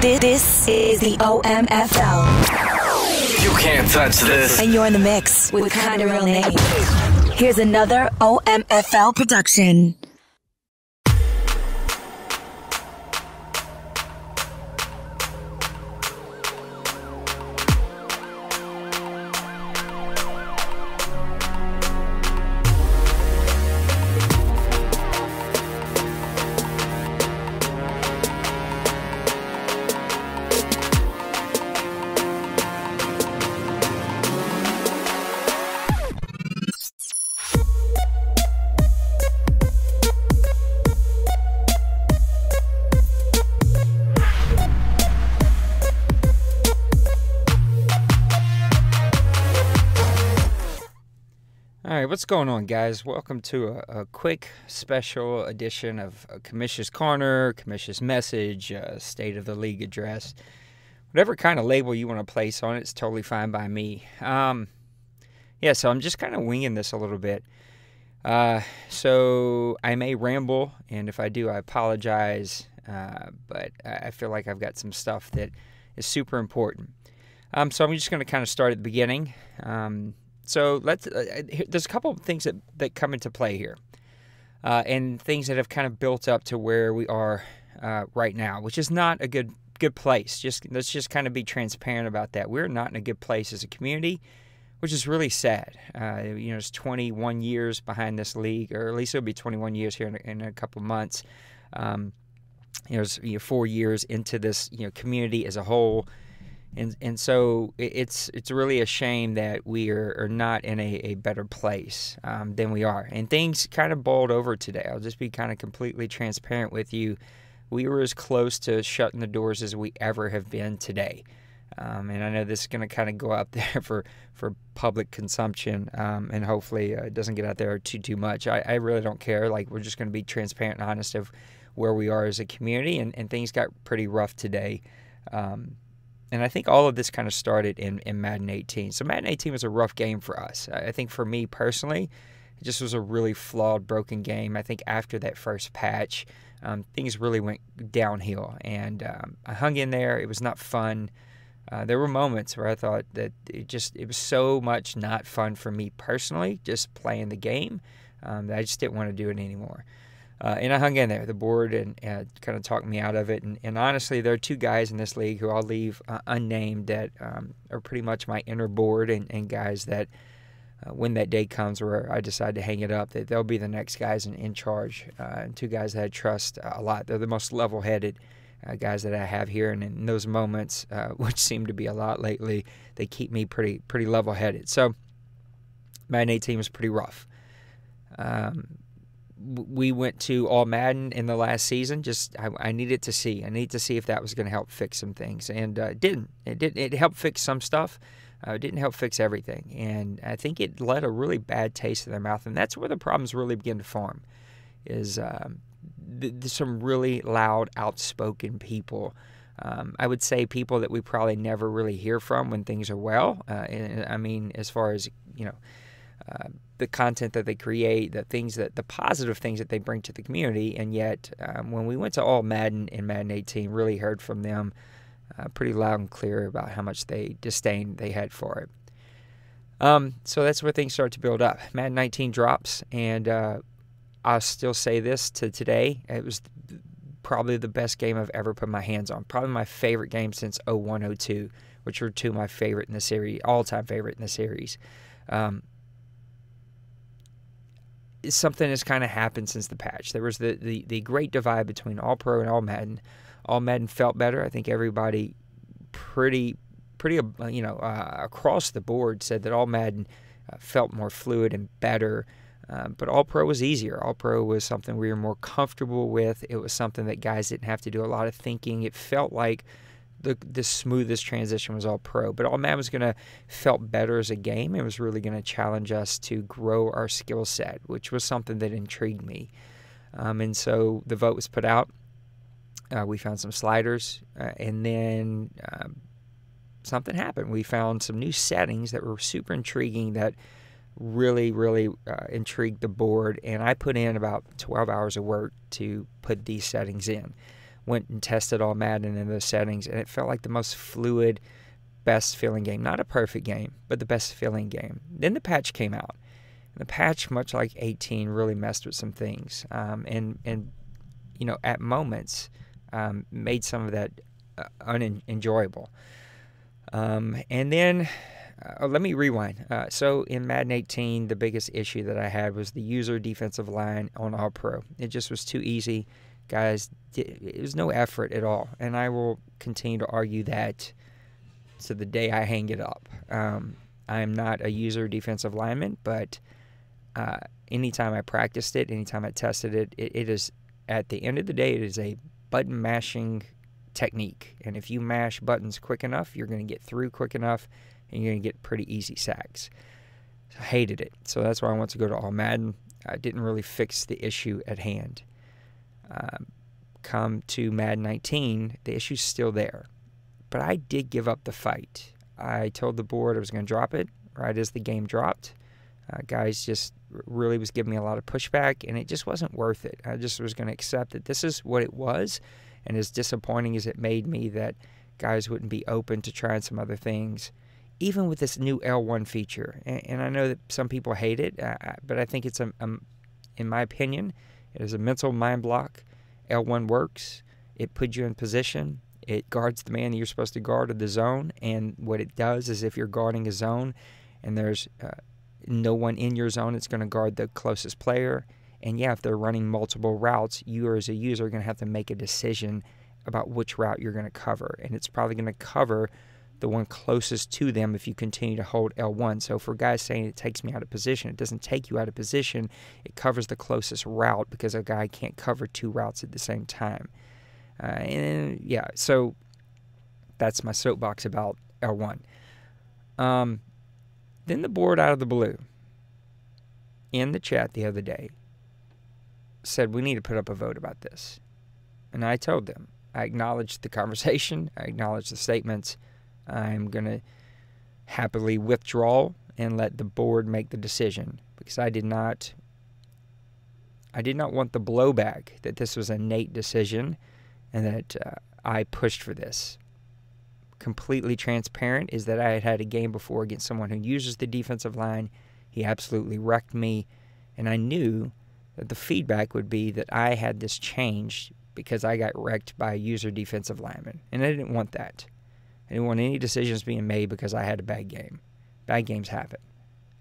This is the OMFL. You can't touch this. And you're in the mix with Kinda Real Name. Here's another OMFL production. Alright, what's going on, guys? Welcome to a quick special edition of Commish's Corner, Commish's Message, State of the League Address. Whatever kind of label you want to place on it, it's totally fine by me. So I'm just kind of winging this a little bit. So I may ramble, and if I do, I apologize. But I feel like I've got some stuff that is super important. So I'm just going to kind of start at the beginning. So there's a couple of things that come into play here, and things that have kind of built up to where we are right now, which is not a good place. Let's just kind of be transparent about that. We're not in a good place as a community, which is really sad. It's 21 years behind this league, or at least it'll be 21 years here in a couple of months. It's 4 years into this community as a whole. And so it's really a shame that we are not in a better place than we are. And things kind of boiled over today. I'll just be kind of completely transparent with you. We were as close to shutting the doors as we ever have been today. And I know this is going to kind of go out there for public consumption, and hopefully it doesn't get out there too much. I really don't care. Like, we're just going to be transparent and honest of where we are as a community, and things got pretty rough today. And I think all of this kind of started in Madden 18. So Madden 18 was a rough game for us. I think for me personally, it just was a really flawed, broken game. I think after that first patch, things really went downhill. And I hung in there. It was not fun. There were moments where I thought that it was so much not fun for me personally, just playing the game, that I just didn't want to do it anymore. And I hung in there, the board, and kind of talked me out of it. And honestly, there are two guys in this league who I'll leave unnamed that are pretty much my inner board, and guys that when that day comes where I decide to hang it up, that they'll be the next guys in charge. And two guys that I trust a lot. They're the most level-headed guys that I have here. And in those moments, which seem to be a lot lately, they keep me pretty level-headed. So Madden 18 was pretty rough. We went to All Madden in the last season. I needed to see. I needed to see if that was going to help fix some things, and it didn't. It helped fix some stuff. It didn't help fix everything, and I think it led a really bad taste in their mouth. And that's where the problems really begin to form. Is some really loud, outspoken people. I would say people that we probably never really hear from when things are well. I mean, as far as the content that they create, the positive things that they bring to the community. And yet, when we went to All Madden in Madden 18, really heard from them pretty loud and clear about how much disdain they had for it. So that's where things start to build up. Madden 19 drops, and I'll still say this to today. It was probably the best game I've ever put my hands on. Probably my favorite game since 01-02, which were two of my favorite in the series, all-time favorite in the series. Something has kind of happened since the patch. There was the great divide between All Pro and All Madden. All Madden felt better. I think everybody pretty across the board said that All Madden felt more fluid and better. But All Pro was easier. All Pro was something we were more comfortable with. It was something that guys didn't have to do a lot of thinking. It felt like the smoothest transition was All Pro. But All Madden was going to felt better as a game. It was really going to challenge us to grow our skill set, which was something that intrigued me. And so the vote was put out. We found some sliders, and then something happened. We found some new settings that were super intriguing that really intrigued the board, and I put in about 12 hours of work to put these settings in. went and tested all Madden in those settings, and it felt like the most fluid, best feeling game. Not a perfect game, but the best feeling game. Then the patch came out. And the patch, much like 18, really messed with some things, and at moments made some of that unenjoyable. And then let me rewind. So in Madden 18, the biggest issue that I had was the user defensive line on All Pro. It just was too easy. Guys, it was no effort at all. And I will continue to argue that to the day I hang it up. I am not a user defensive lineman, but anytime I practiced it, anytime I tested it, it is, at the end of the day, it is a button mashing technique. And if you mash buttons quick enough, you're going to get through quick enough, and you're going to get pretty easy sacks. I hated it. So that's why I want to go to All Madden. I didn't really fix the issue at hand. Come to Madden 19, the issue's still there. But I did give up the fight. I told the board I was going to drop it right as the game dropped. Guys just really was giving me a lot of pushback, and it just wasn't worth it. I just was going to accept that this is what it was, and as disappointing as it made me that guys wouldn't be open to trying some other things, even with this new L1 feature. And I know that some people hate it, but I think it's, in my opinion, it is a mental mind block. L1 works. It puts you in position. It guards the man that you're supposed to guard in the zone, and what it does is if you're guarding a zone and there's no one in your zone, it's going to guard the closest player. And yeah, if they're running multiple routes, you as a user are going to have to make a decision about which route you're going to cover. And it's probably going to cover the one closest to them if you continue to hold L1. So for guys saying it takes me out of position, it doesn't take you out of position. It covers the closest route because a guy can't cover two routes at the same time. So that's my soapbox about L1. Then the board out of the blue, in the chat the other day, said we need to put up a vote about this. And I told them, I acknowledged the conversation, I acknowledged the statements. I'm going to happily withdraw and let the board make the decision, because I did not want the blowback that this was a Nate decision and that I pushed for this. Completely transparent is that I had had a game before against someone who uses the defensive line. He absolutely wrecked me, and I knew that the feedback would be that I had this changed because I got wrecked by a user defensive lineman, and I didn't want that. I didn't want any decisions being made because I had a bad game. Bad games happen.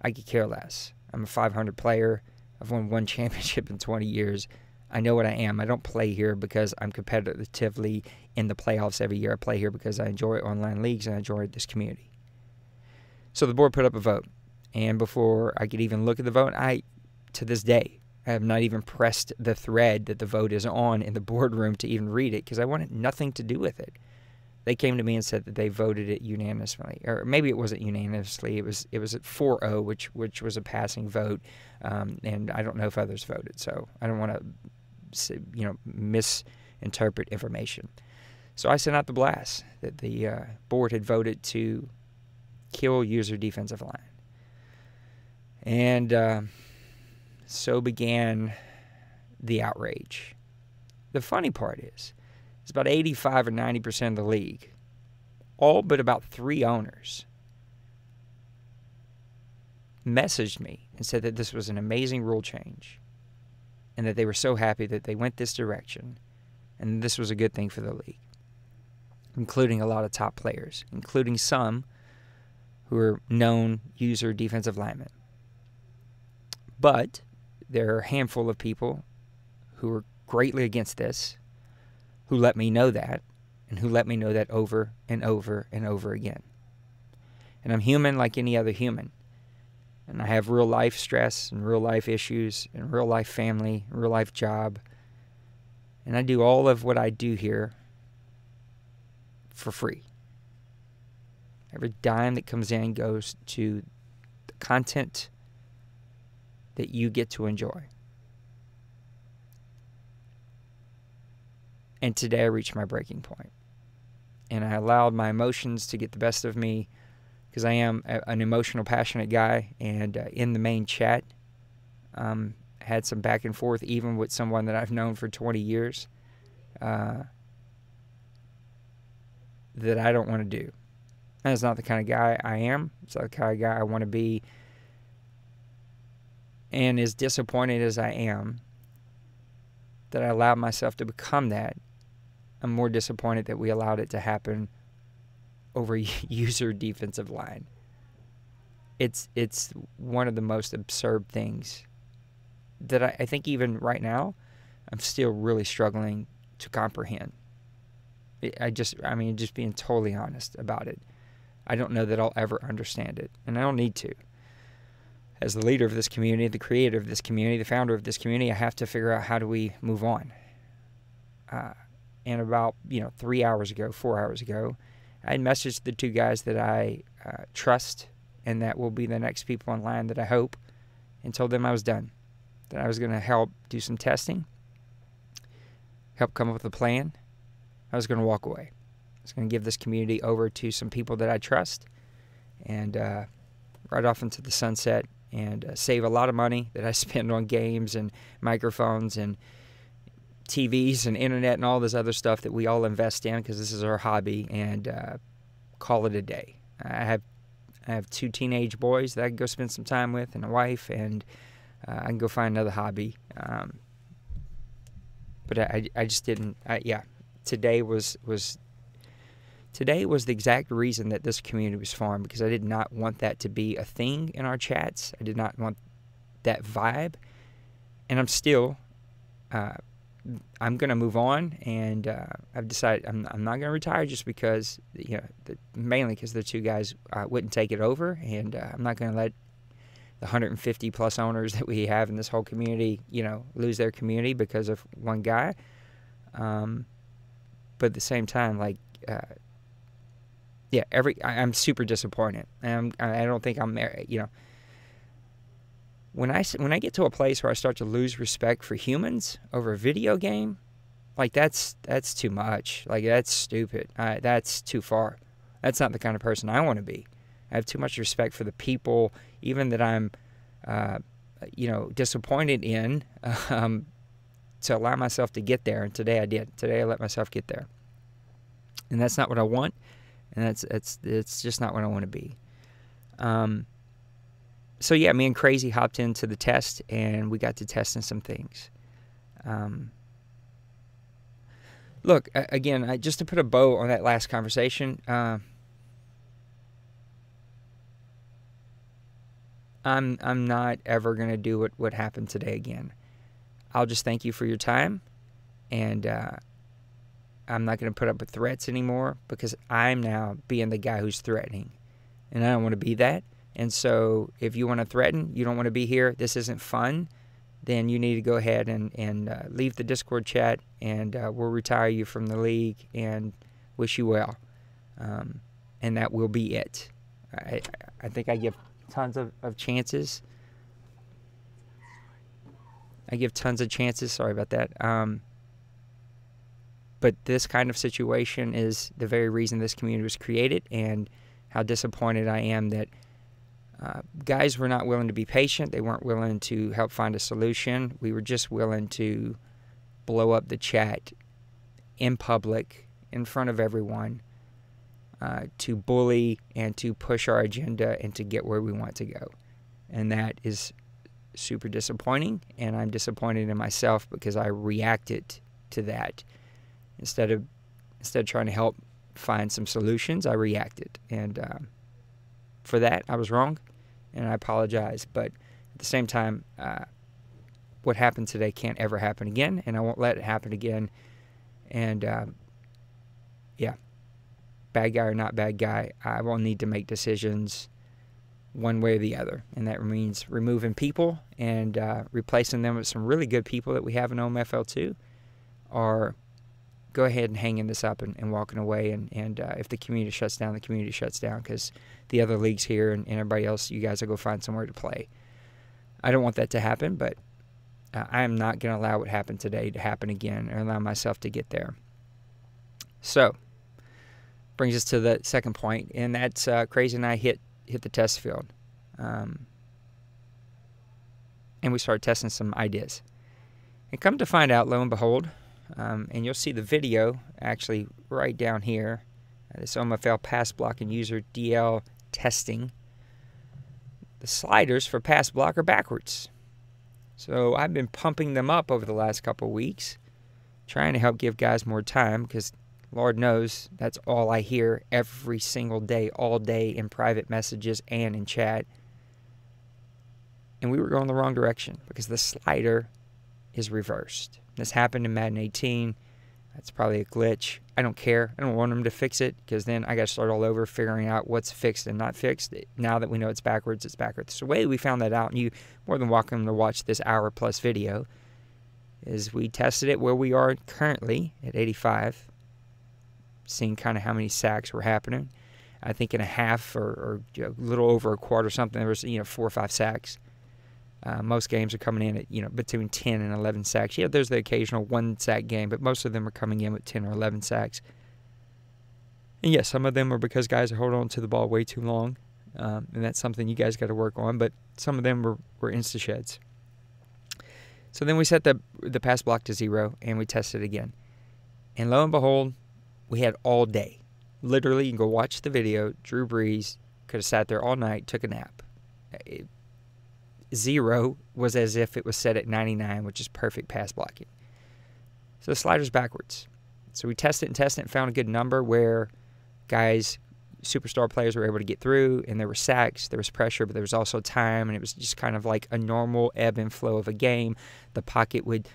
I could care less. I'm a 500 player. I've won one championship in 20 years. I know what I am. I don't play here because I'm competitively in the playoffs every year. I play here because I enjoy online leagues and I enjoy this community. So the board put up a vote. And before I could even look at the vote, to this day, I have not even pressed the thread that the vote is on in the boardroom to even read it because I wanted nothing to do with it. They came to me and said that they voted it unanimously, or maybe it wasn't unanimously. It was at 4-0, which was a passing vote, and I don't know if others voted. So I don't want to, misinterpret information. So I sent out the blast that the board had voted to kill user defensive line, and so began the outrage. The funny part is, it's about 85 or 90% of the league, all but about 3 owners, messaged me and said that this was an amazing rule change and that they were so happy that they went this direction and this was a good thing for the league, including a lot of top players, including some who are known user defensive linemen. But there are a handful of people who are greatly against this, who let me know that, and who let me know that over and over and over again. And I'm human like any other human. And I have real life stress and real life issues and real life family, real life job. And I do all of what I do here for free. Every dime that comes in goes to the content that you get to enjoy. And today I reached my breaking point. And I allowed my emotions to get the best of me because I am an emotional, passionate guy. And in the main chat, had some back and forth, even with someone that I've known for 20 years. that I don't want to do. That's not the kind of guy I am. It's not the kind of guy I want to be. And as disappointed as I am that I allowed myself to become that, I'm more disappointed that we allowed it to happen over user defensive line. It's one of the most absurd things that I think even right now I'm still really struggling to comprehend. Just being totally honest about it. I don't know that I'll ever understand it, and I don't need to. As the leader of this community, the creator of this community, the founder of this community, I have to figure out how do we move on. And about 4 hours ago, I had messaged the two guys that I trust and that will be the next people in line that I hope, and told them I was done, that I was going to help do some testing, help come up with a plan. I was going to walk away. I was going to give this community over to some people that I trust and ride off into the sunset and save a lot of money that I spend on games and microphones and TVs and internet and all this other stuff that we all invest in because this is our hobby, and call it a day. I have two teenage boys that I can go spend some time with and a wife, and I can go find another hobby. But I just didn't. Today was the exact reason that this community was formed, because I did not want that to be a thing in our chats. I did not want that vibe, and I'm still. I'm going to move on, and I've decided I'm not going to retire just because, mainly because the two guys wouldn't take it over, and I'm not going to let the 150 plus owners that we have in this whole community, lose their community because of one guy. But at the same time, I'm super disappointed. I don't think I'm there, When I get to a place where I start to lose respect for humans over a video game, that's too much. That's stupid. That's too far. That's not the kind of person I want to be. I have too much respect for the people, even that I'm, disappointed in, to allow myself to get there. And today I did. Today I let myself get there. And that's not what I want. And it's just not what I want to be. So yeah, me and Crazy hopped into the test, and we got to testing some things. Look, again, just to put a bow on that last conversation, I'm not ever going to do what happened today again. I'll just thank you for your time, and I'm not going to put up with threats anymore, because I'm now being the guy who's threatening, and I don't want to be that. And so if you want to threaten, you don't want to be here, this isn't fun, then you need to go ahead and leave the Discord chat, and we'll retire you from the league and wish you well. And that will be it. I think I give tons of chances. Sorry about that. But this kind of situation is the very reason this community was created, and how disappointed I am that guys were not willing to be patient. They weren't willing to help find a solution. We were just willing to blow up the chat in public, in front of everyone, to bully and to push our agenda and to get where we want to go. And that is super disappointing, and I'm disappointed in myself because I reacted to that. Instead of trying to help find some solutions, I reacted. And for that, I was wrong, and I apologize. But at the same time, what happened today can't ever happen again, and I won't let it happen again. And, bad guy or not bad guy, I will need to make decisions one way or the other. And that means removing people and replacing them with some really good people that we have in OMFL too, or go ahead and hanging this up and walking away. And if the community shuts down, the community shuts down, because the other leagues here and everybody else, you guys will go find somewhere to play. I don't want that to happen, but I am not going to allow what happened today to happen again, or allow myself to get there. So, brings us to the second point, and that's Crazy and I hit the test field. And we started testing some ideas. And come to find out, lo and behold, and you'll see the video actually right down here. this OMFL pass block and user DL testing, the sliders for pass block are backwards. So I've been pumping them up over the last couple of weeks, trying to help give guys more time, because Lord knows that's all I hear every single day, all day, in private messages and in chat. And we were going the wrong direction because the slider is reversed. This happened in Madden 18. That's probably a glitch. I don't care. I don't want them to fix it, because then I got to start all over figuring out what's fixed and not fixed. Now that we know it's backwards, it's backwards. So the way we found that out, and you more than welcome to watch this hour-plus video, is we tested it where we are currently at 85, seeing kind of how many sacks were happening. I think in a half or a little over a quarter or something, there was 4 or 5 sacks. Most games are coming in at between 10 and 11 sacks. Yeah, there's the occasional 1-sack game, but most of them are coming in with 10 or 11 sacks. And yes, some of them are because guys are holding on to the ball way too long, and that's something you guys got to work on. But some of them were insta-sheds. So then we set the pass block to 0, and we tested again. And lo and behold, we had all day. Literally, you can go watch the video. Drew Brees could have sat there all night, took a nap. 0 was as if it was set at 99, which is perfect pass blocking. So the slider's backwards. So we tested and found a good number where guys, superstar players, were able to get through, and there were sacks, there was pressure, but there was also time, and it was just kind of like a normal ebb and flow of a game. The pocket would,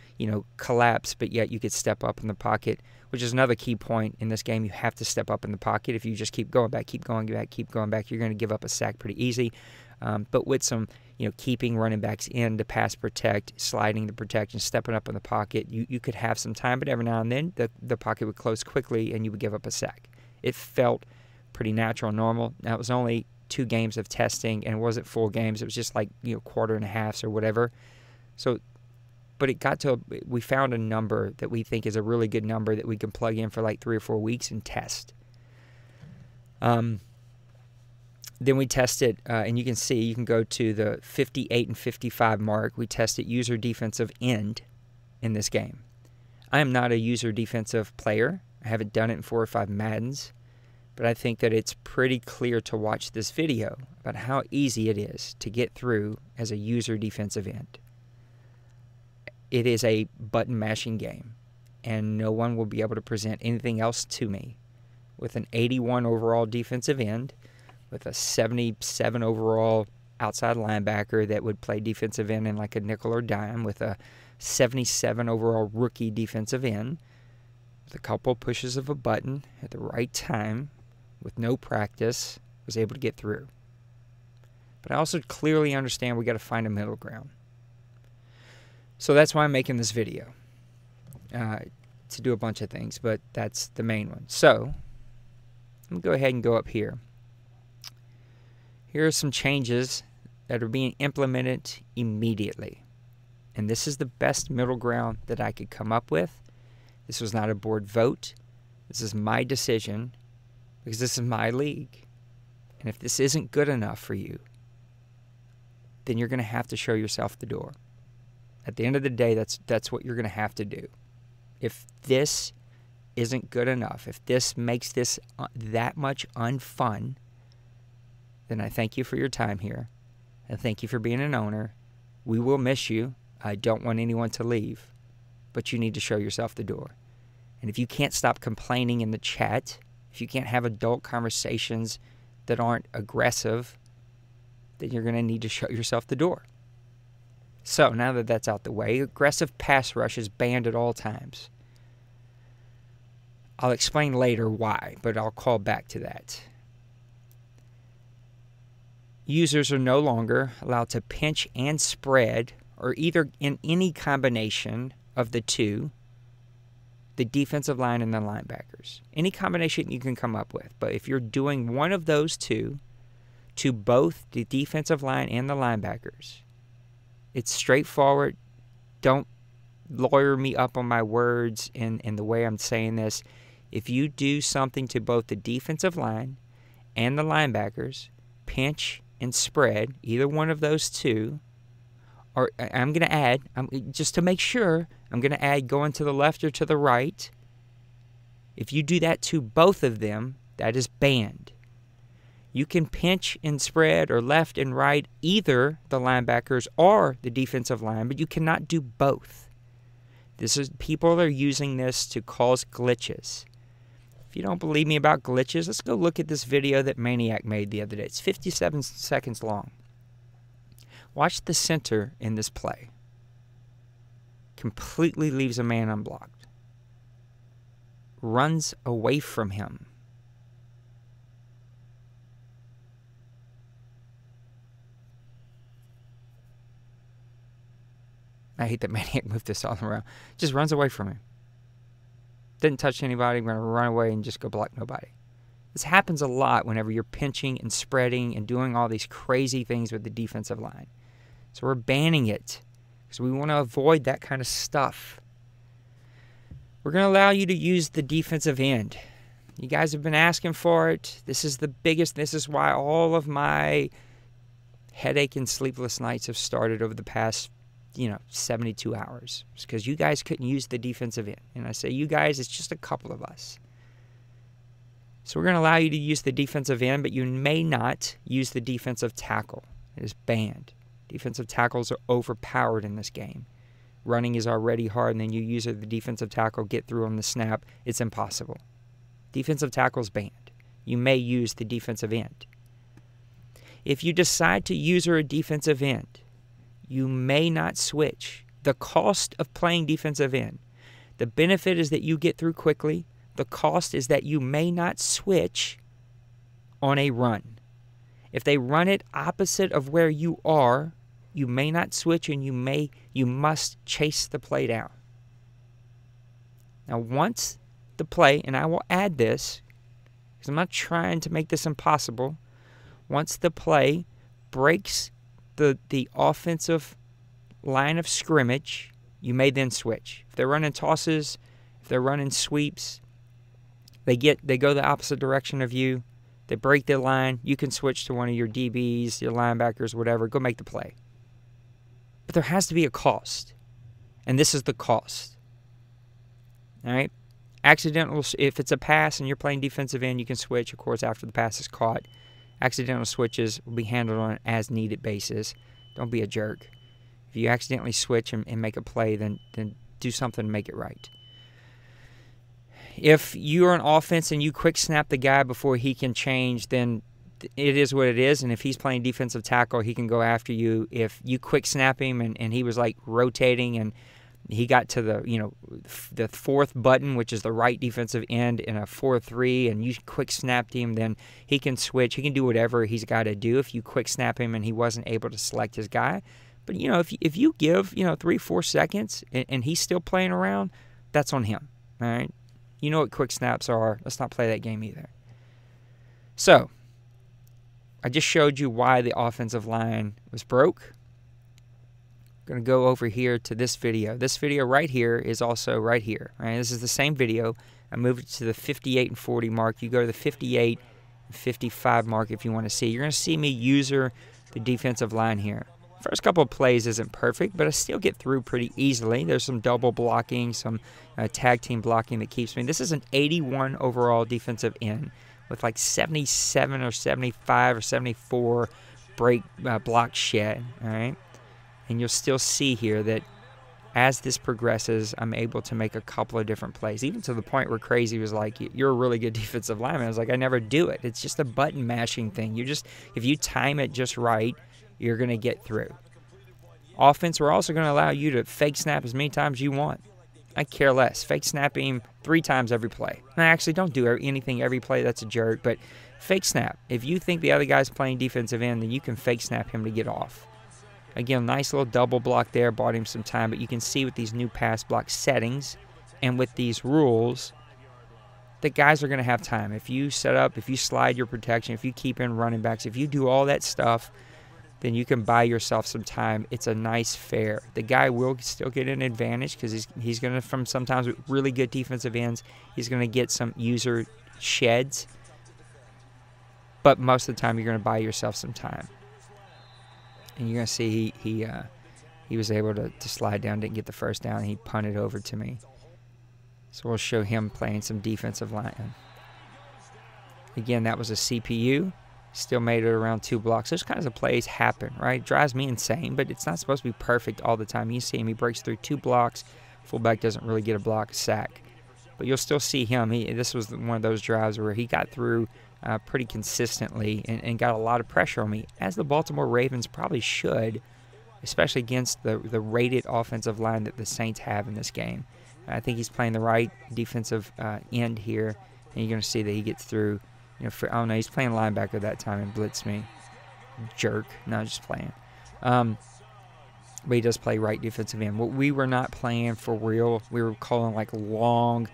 collapse, but yet you could step up in the pocket, which is another key point in this game. You have to step up in the pocket. If you just keep going back, keep going back, you're going to give up a sack pretty easy. But with some, keeping running backs in to pass protect, sliding to protect, and stepping up in the pocket, you could have some time, but every now and then the pocket would close quickly and you would give up a sack. It felt pretty natural and normal. Now, it was only 2 games of testing, and it wasn't full games. It was just like, quarter and a halves or whatever. So, but it got to, we found a number that we think is a really good number that we can plug in for like 3 or 4 weeks and test. Then we tested, and you can see, you can go to the 58 and 55 mark. We tested user defensive end in this game. I am not a user defensive player. I haven't done it in 4 or 5 Maddens, but I think that it's pretty clear to watch this video about how easy it is to get through as a user defensive end. It is a button mashing game, and no one will be able to present anything else to me. With an 81 overall defensive end, with a 77 overall outside linebacker that would play defensive end in like a nickel or dime, with a 77 overall rookie defensive end, with a couple pushes of a button at the right time, with no practice, was able to get through. But I also clearly understand we got to find a middle ground. So that's why I'm making this video, to do a bunch of things, but that's the main one. So I'm going to go ahead and go up here. Here are some changes that are being implemented immediately. And this is the best middle ground that I could come up with. This was not a board vote. This is my decision, because this is my league. And if this isn't good enough for you, then you're going to have to show yourself the door. At the end of the day, that's what you're going to have to do. If this isn't good enough, if this makes this that much unfun, then I thank you for your time here. And thank you for being an owner. We will miss you. I don't want anyone to leave. But you need to show yourself the door. And if you can't stop complaining in the chat, if you can't have adult conversations that aren't aggressive, then you're going to need to show yourself the door. So, now that that's out the way, aggressive pass rush is banned at all times. I'll explain later why, but I'll call back to that. Users are no longer allowed to pinch and spread, or either in any combination of the two, the defensive line and the linebackers. Any combination you can come up with. But if you're doing one of those two to both the defensive line and the linebackers, it's straightforward. Don't lawyer me up on my words and the way I'm saying this. If you do something to both the defensive line and the linebackers, pinch and spread, either one of those two, or I'm going to add, just to make sure, I'm going to add going to the left or to the right. If you do that to both of them, That is banned. You can pinch and spread or left and right either the linebackers or the defensive line, but you cannot do both. People are using this to cause glitches. If you don't believe me about glitches, let's go look at this video that Maniac made the other day. It's 57 seconds long. Watch the center in this play. Completely leaves a man unblocked. Runs away from him. I hate that Maniac moved this all around. Just runs away from him. Didn't touch anybody. I'm going to run away and just go block nobody. This happens a lot whenever you're pinching and spreading and doing all these crazy things with the defensive line. So we're banning it because we want to avoid that kind of stuff. We're going to allow you to use the defensive end. You guys have been asking for it. This is the biggest. This is why all of my headache and sleepless nights have started over the past 72 hours. It's because you guys couldn't use the defensive end. And I say you guys, it's just a couple of us. So we're going to allow you to use the defensive end, but you may not use the defensive tackle. It is banned. Defensive tackles are overpowered in this game. Running is already hard, and then you use the defensive tackle, get through on the snap. It's impossible. Defensive tackle is banned. You may use the defensive end. If you decide to use a defensive end, you may not switch. The cost of playing defensive end. The benefit is that you get through quickly. The cost is that you may not switch on a run. If they run it opposite of where you are, you may not switch, and you must chase the play down. Now, once the play, and I will add this, because I'm not trying to make this impossible, once the play breaks the offensive line of scrimmage, you may then switch. If they're running tosses, if they're running sweeps, they go the opposite direction of you, they break the line, you can switch to one of your DBs, your linebackers, whatever, go make the play. But there has to be a cost, and this is the cost. All right? Accidental, if it's a pass and you're playing defensive end, you can switch, of course, after the pass is caught. Accidental switches will be handled on an as-needed basis. Don't be a jerk. If you accidentally switch and make a play, then do something to make it right. If you're an offense and you quick snap the guy before he can change, then it is what it is. And if he's playing defensive tackle, he can go after you. If you quick snap him and he was like rotating and he got to the fourth button, which is the right defensive end in a 4-3, and you quick snapped him, then he can switch. He can do whatever he's got to do if you quick snap him and he wasn't able to select his guy. But, if you give, 3-4 seconds and he's still playing around, that's on him, all right? You know what quick snaps are. Let's not play that game either. So, I just showed you why the offensive line was broke. Going to go over here to this video. This video right here is also right here. Right? This is the same video. I moved it to the 58 and 40 mark. You go to the 58 and 55 mark if you want to see. You're going to see me user the defensive line here. First couple of plays isn't perfect, but I still get through pretty easily. There's some double blocking, some tag team blocking that keeps me. This is an 81 overall defensive end with like 77 or 75 or 74 break block shed. All right. And you'll still see here that as this progresses, I'm able to make a couple of different plays, even to the point where Crazy was like, you're a really good defensive lineman. I was like, I never do it. It's just a button mashing thing. If you time it just right, you're going to get through. Offense, we're also going to allow you to fake snap as many times as you want. I care less. Fake snap him 3 times every play. Now, actually, don't do anything every play. That's a jerk. But fake snap. If you think the other guy's playing defensive end, then you can fake snap him to get off. Again, nice little double block there, bought him some time, but you can see with these new pass block settings and with these rules, the guys are going to have time. If you set up, if you slide your protection, if you keep in running backs, if you do all that stuff, then you can buy yourself some time. It's a nice fair. The guy will still get an advantage because he's going to, from sometimes with really good defensive ends, he's going to get some user sheds, but most of the time you're going to buy yourself some time. And you're going to see he was able to slide down, didn't get the first down, and he punted over to me. So we'll show him playing some defensive line. Again, that was a CPU. Still made it around 2 blocks. Those kinds of plays happen, right? It drives me insane, but it's not supposed to be perfect all the time. You see him, he breaks through 2 blocks. Fullback doesn't really get a block, a sack. But you'll still see him. This was one of those drives where he got through pretty consistently and got a lot of pressure on me, as the Baltimore Ravens probably should, especially against the rated offensive line that the Saints have in this game. I think he's playing the right defensive end here, and you're going to see that he gets through. Oh no, he's playing linebacker that time and blitzed me. Jerk. No, just playing. But he does play right defensive end. What we were not playing for real, we were calling like long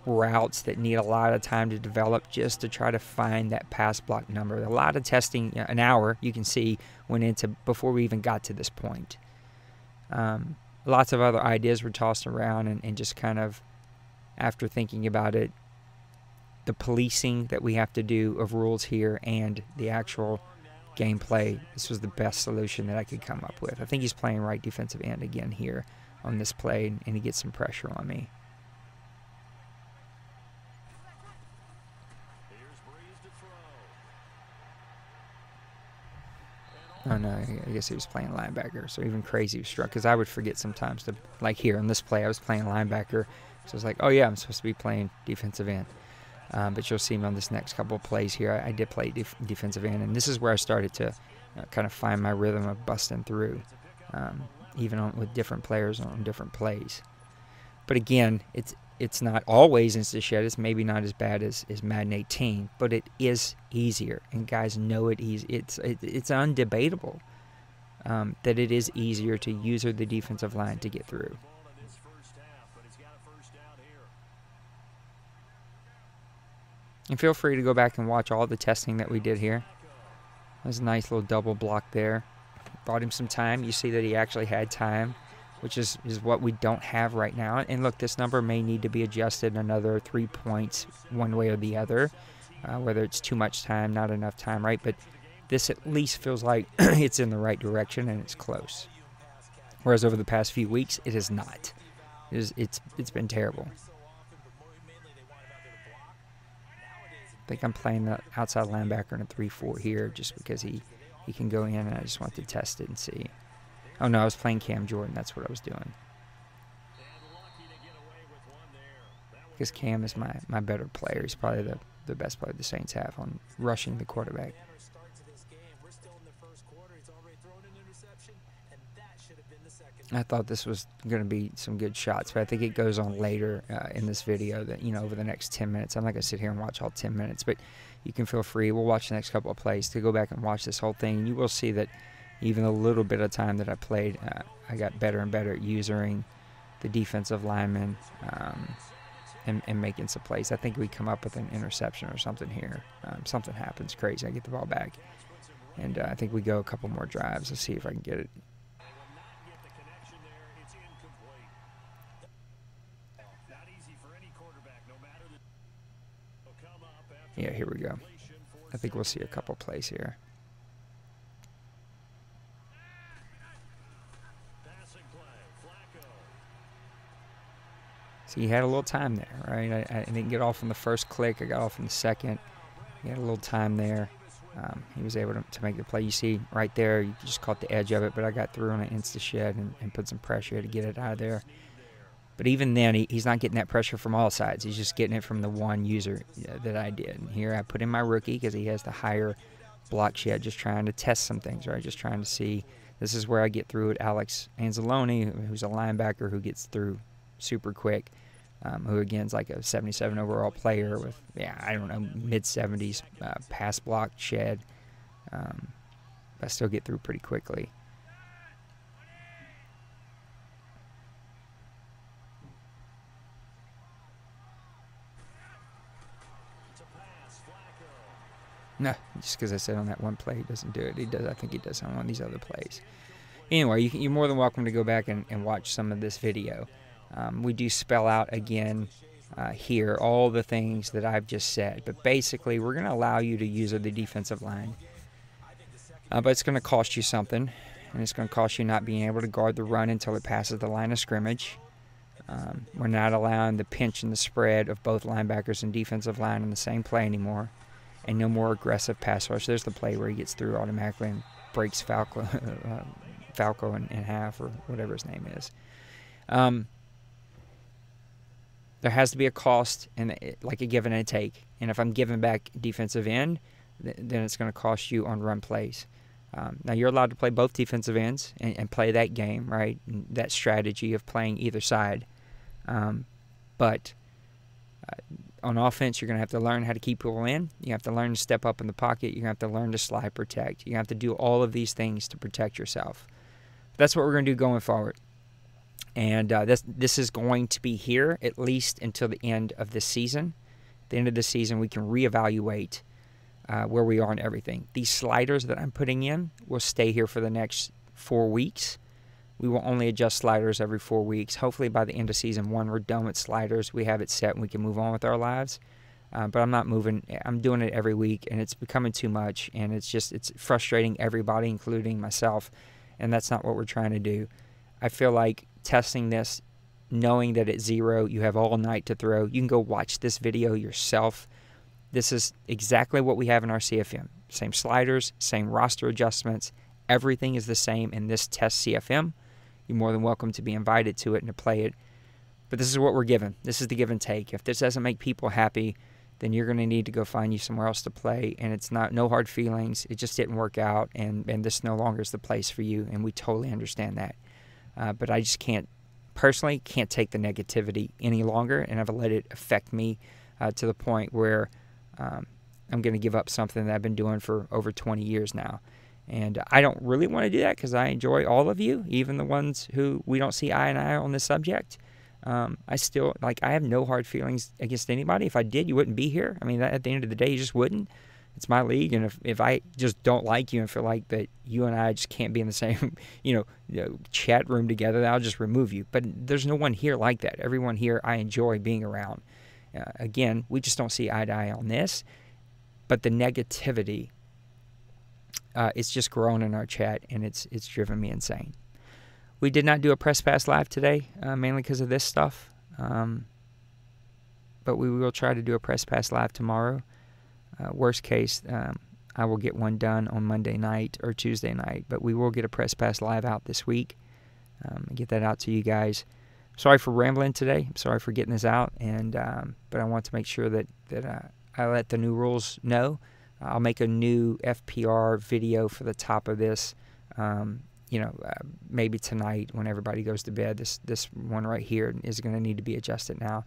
routes that need a lot of time to develop just to try to find that pass block number. A lot of testing, an hour, you can see, went into before we even got to this point. Lots of other ideas were tossed around, and just kind of, after thinking about it, the policing that we have to do of rules here and the actual gameplay, this was the best solution that I could come up with. I think he's playing right defensive end again here on this play, and he gets some pressure on me. Oh no, I guess he was playing linebacker, so even crazy was struck, because I would forget sometimes to, like here in this play, I was playing linebacker, so it's like, oh yeah, I'm supposed to be playing defensive end. But you'll see me on this next couple of plays here. I did play defensive end, and this is where I started to kind of find my rhythm of busting through, even with different players on different plays. But again, it's not always instant shed. It's maybe not as bad as Madden 18, but it is easier, and guys know it. It's undebatable that it is easier to use the defensive line to get through. And feel free to go back and watch all the testing that we did here. There's a nice little double block there. Bought him some time. You see that he actually had time, which is what we don't have right now. And look, this number may need to be adjusted another 3 points one way or the other, whether it's too much time, not enough time, right? But this at least feels like it's in the right direction and it's close. Whereas over the past few weeks, it is not. It's been terrible. I think I'm playing the outside linebacker in a 3-4 here just because he can go in, and I just want to test it and see. Oh no, I was playing Cam Jordan. That's what I was doing. Because Cam is my better player. He's probably the best player the Saints have on rushing the quarterback. I thought this was going to be some good shots, but I think it goes on later in this video that, over the next 10 minutes. I'm not going to sit here and watch all 10 minutes, but you can feel free. We'll watch the next couple of plays to go back and watch this whole thing. And you will see that even a little bit of time that I played, I got better and better at using the defensive linemen and making some plays. I think we come up with an interception or something here. Something happens crazy. I get the ball back. And I think we go a couple more drives. Let's see if I can get it. Yeah, here we go. I think we'll see a couple plays here. So he had a little time there, right? I didn't get off on the first click. I got off on the second. He had a little time there. He was able to make the play. You see right there, you just caught the edge of it, but I got through on an insta-shed and put some pressure to get it out of there. But even then, he's not getting that pressure from all sides. He's just getting it from the one user that I did. And here I put in my rookie because he has the higher block shed, just trying to test some things, right? Just trying to see. This is where I get through at Alex Anzalone, who's a linebacker who gets through super quick, who, again, is like a 77 overall player with, I don't know, mid-70s pass block shed. I still get through pretty quickly. No, just because I said on that one play he doesn't do it. He does. I think he does on one of these other plays. Anyway, you're more than welcome to go back and watch some of this video. We do spell out again here all the things that I've just said. But basically, we're going to allow you to use the defensive line. But it's going to cost you something. And it's going to cost you not being able to guard the run until it passes the line of scrimmage. We're not allowing the pinch and the spread of both linebackers and defensive line in the same play anymore. And no more aggressive pass rush. There's the play where he gets through automatically and breaks Falco in half, or whatever his name is. There has to be a cost, and like a give and a take. And if I'm giving back defensive end, then it's going to cost you on run plays. Now, you're allowed to play both defensive ends and play that game, right? And that strategy of playing either side. But on offense, you're going to have to learn how to keep people in. You have to learn to step up in the pocket. You're going to have to learn to slide protect. You have to do all of these things to protect yourself. That's what we're going to do going forward. And this is going to be here at least until the end of this season. At the end of this season, we can reevaluate where we are in everything. These sliders that I'm putting in will stay here for the next 4 weeks. We will only adjust sliders every 4 weeks. Hopefully by the end of season 1, we're done with sliders. We have it set and we can move on with our lives. But I'm not moving. I'm doing it every week, and it's becoming too much. And it's frustrating everybody, including myself. And that's not what we're trying to do. I feel like testing this, knowing that at 0, you have all night to throw. You can go watch this video yourself. This is exactly what we have in our CFM. Same sliders, same roster adjustments. Everything is the same in this test CFM. You're more than welcome to be invited to it and to play it. But this is what we're given. This is the give and take. If this doesn't make people happy, then you're going to need to go find you somewhere else to play. And it's no hard feelings. It just didn't work out, and this no longer is the place for you. And we totally understand that. But I just personally can't take the negativity any longer, and I've let it affect me to the point where I'm going to give up something that I've been doing for over 20 years now. And I don't really want to do that because I enjoy all of you, even the ones who we don't see eye and eye on this subject. I have no hard feelings against anybody. If I did, you wouldn't be here. I mean, at the end of the day, you just wouldn't. It's my league, and if I just don't like you and feel like that you and I just can't be in the same, chat room together, I'll just remove you. But there's no one here like that. Everyone here I enjoy being around. Again, we just don't see eye to eye on this. But the negativity, it's just grown in our chat, and it's driven me insane. We did not do a Press Pass Live today, mainly because of this stuff. But we will try to do a Press Pass Live tomorrow. Worst case, I will get one done on Monday night or Tuesday night. But we will get a Press Pass Live out this week. Get that out to you guys. Sorry for rambling today. I'm sorry for getting this out. But I want to make sure that I let the new rules know. I'll make a new FPR video for the top of this, maybe tonight when everybody goes to bed. This one right here is going to need to be adjusted now.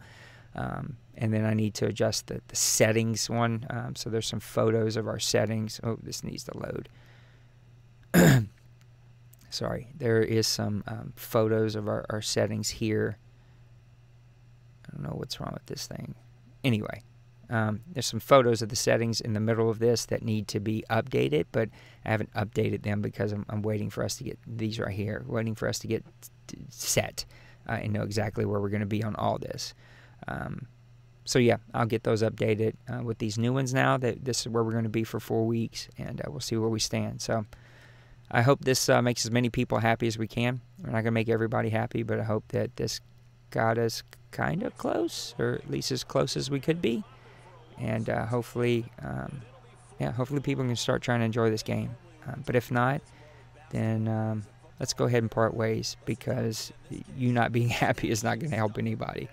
And then I need to adjust the settings one. So there's some photos of our settings. Oh, this needs to load. Sorry. There is some photos of our settings here. I don't know what's wrong with this thing. Anyway. There's some photos of the settings in the middle of this that need to be updated, but I haven't updated them because I'm waiting for us to get these right here, waiting for us to get set and know exactly where we're going to be on all this. So yeah, I'll get those updated with these new ones now. That this is where we're going to be for 4 weeks, and we'll see where we stand. So I hope this makes as many people happy as we can. We're not going to make everybody happy, but I hope that this got us kind of close, or at least as close as we could be. And hopefully people can start trying to enjoy this game. But if not, then let's go ahead and part ways, because you not being happy is not going to help anybody.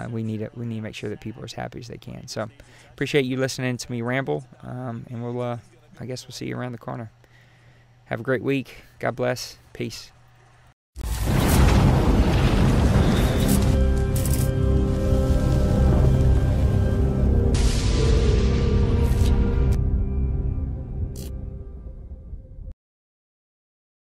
We need to make sure that people are as happy as they can. So appreciate you listening to me ramble, and I guess we'll see you around the corner. Have a great week. God bless. Peace.